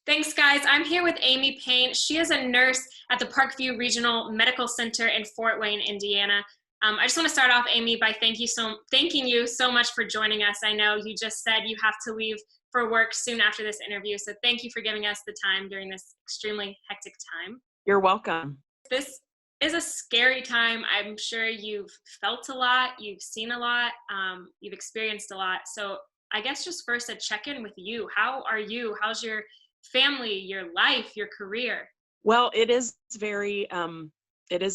Thanks, guys. I'm here with Amy Payne. She is a nurse at the Parkview Regional Medical Center in Fort Wayne, Indiana. I just want to start off, Amy, by thanking you so much for joining us. I know you just said you have to leave for work soon after this interview, so thank you for giving us the time during this extremely hectic time. You're welcome. This is a scary time. I'm sure you've felt a lot, you've seen a lot, you've experienced a lot. So I guess just first a check-in with you. How are you? How's your family, your life, your career? Well, it is a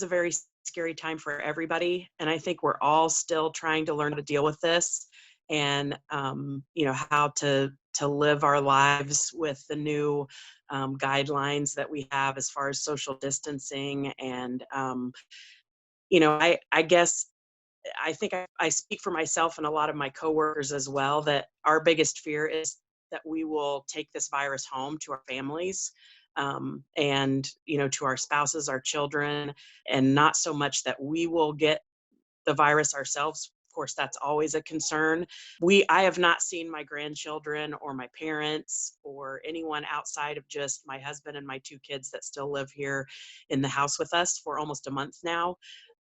very scary time for everybody. And I think we're all still trying to learn how to deal with this and, how to live our lives with the new guidelines that we have as far as social distancing. And, I guess I think I speak for myself and a lot of my coworkers as well, that our biggest fear is that we will take this virus home to our families, and, to our spouses, our children, and not so much that we will get the virus ourselves. Of course, that's always a concern. I have not seen my grandchildren or my parents or anyone outside of just my husband and my two kids that still live here in the house with us for almost a month now.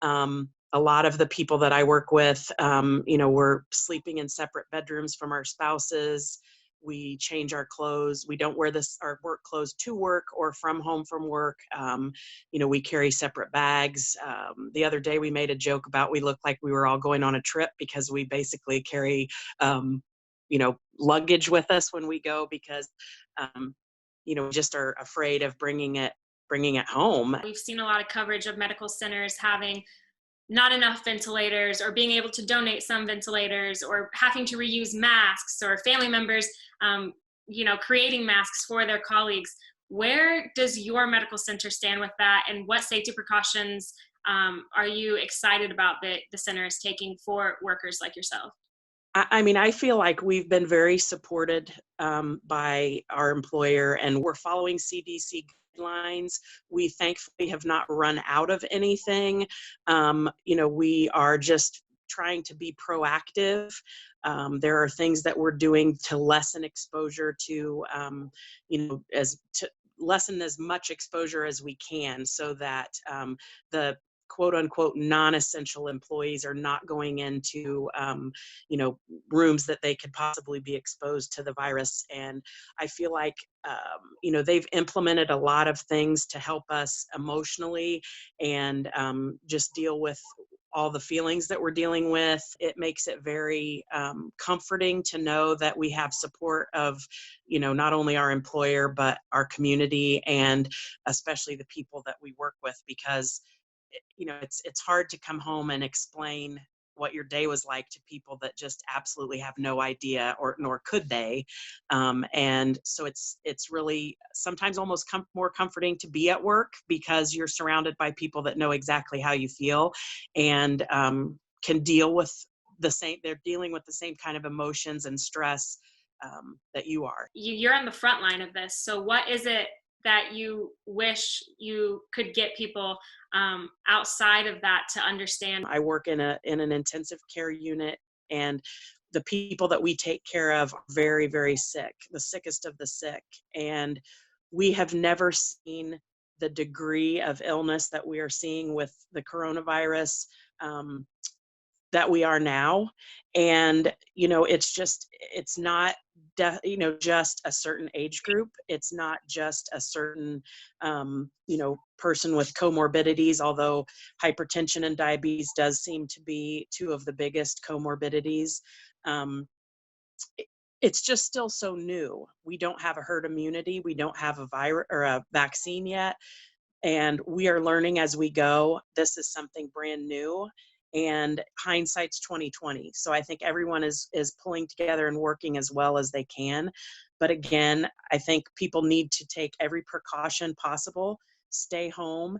A lot of the people that I work with, we're sleeping in separate bedrooms from our spouses. We change our clothes. We don't wear our work clothes to work or from home from work. We carry separate bags. The other day we made a joke about we look like we were all going on a trip because we basically carry, luggage with us when we go because, just are afraid of bringing it home. We've seen a lot of coverage of medical centers having not enough ventilators or being able to donate some ventilators or having to reuse masks or family members, creating masks for their colleagues. Where does your medical center stand with that, and what safety precautions are you excited about the center is taking for workers like yourself? I feel like we've been very supported by our employer, and we're following CDC guidelines. We thankfully have not run out of anything. We are just trying to be proactive. There are things that we're doing to lessen exposure to, lessen as much exposure as we can, so that the quote unquote non-essential employees are not going into rooms that they could possibly be exposed to the virus. And I feel like they've implemented a lot of things to help us emotionally and just deal with all the feelings that we're dealing with. It makes it very comforting to know that we have support of, not only our employer, but our community, and especially the people that we work with, because it's hard to come home and explain what your day was like to people that just absolutely have no idea, or nor could they. And so it's really sometimes almost more comforting to be at work because you're surrounded by people that know exactly how you feel and can deal with they're dealing with the same kind of emotions and stress that you are. You're on the front line of this. So what is it that you wish you could get people outside of that to understand? I work in an intensive care unit, and the people that we take care of are very, very sick, the sickest of the sick. And we have never seen the degree of illness that we are seeing with the coronavirus that we are now. And, it's not just a certain age group. It's not just a certain, person with comorbidities, although hypertension and diabetes does seem to be two of the biggest comorbidities. It's just still so new. We don't have a herd immunity. We don't have a virus or a vaccine yet. And we are learning as we go. This is something brand new. And hindsight's 2020. So I think everyone is pulling together and working as well as they can. But again, I think people need to take every precaution possible, stay home,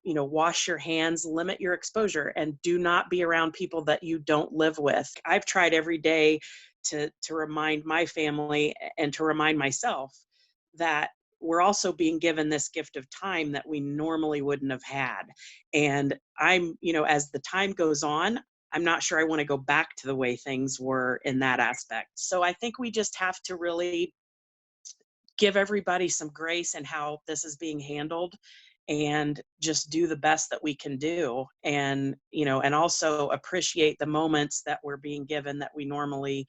wash your hands, limit your exposure, and do not be around people that you don't live with. I've tried every day to remind my family and to remind myself that we're also being given this gift of time that we normally wouldn't have had. And as the time goes on, I'm not sure I want to go back to the way things were in that aspect. So I think we just have to really give everybody some grace in how this is being handled, and just do the best that we can do. And, and also appreciate the moments that we're being given that we normally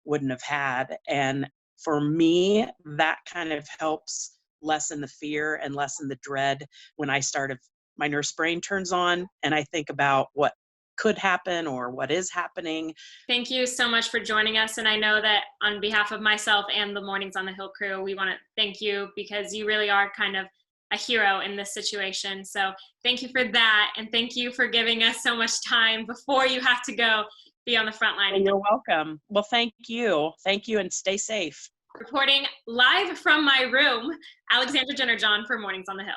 wouldn't have had. And for me, that kind of helps lessen the fear and lessen the dread when my nurse brain turns on and I think about what could happen or what is happening. Thank you so much for joining us. And I know that on behalf of myself and the Mornings on the Hill crew, we want to thank you because you really are kind of a hero in this situation. So thank you for that. And thank you for giving us so much time before you have to go be on the front line again. You're welcome. Well, thank you. Thank you, and stay safe. Reporting live from my room, Alexandra Jenner John for Mornings on the Hill.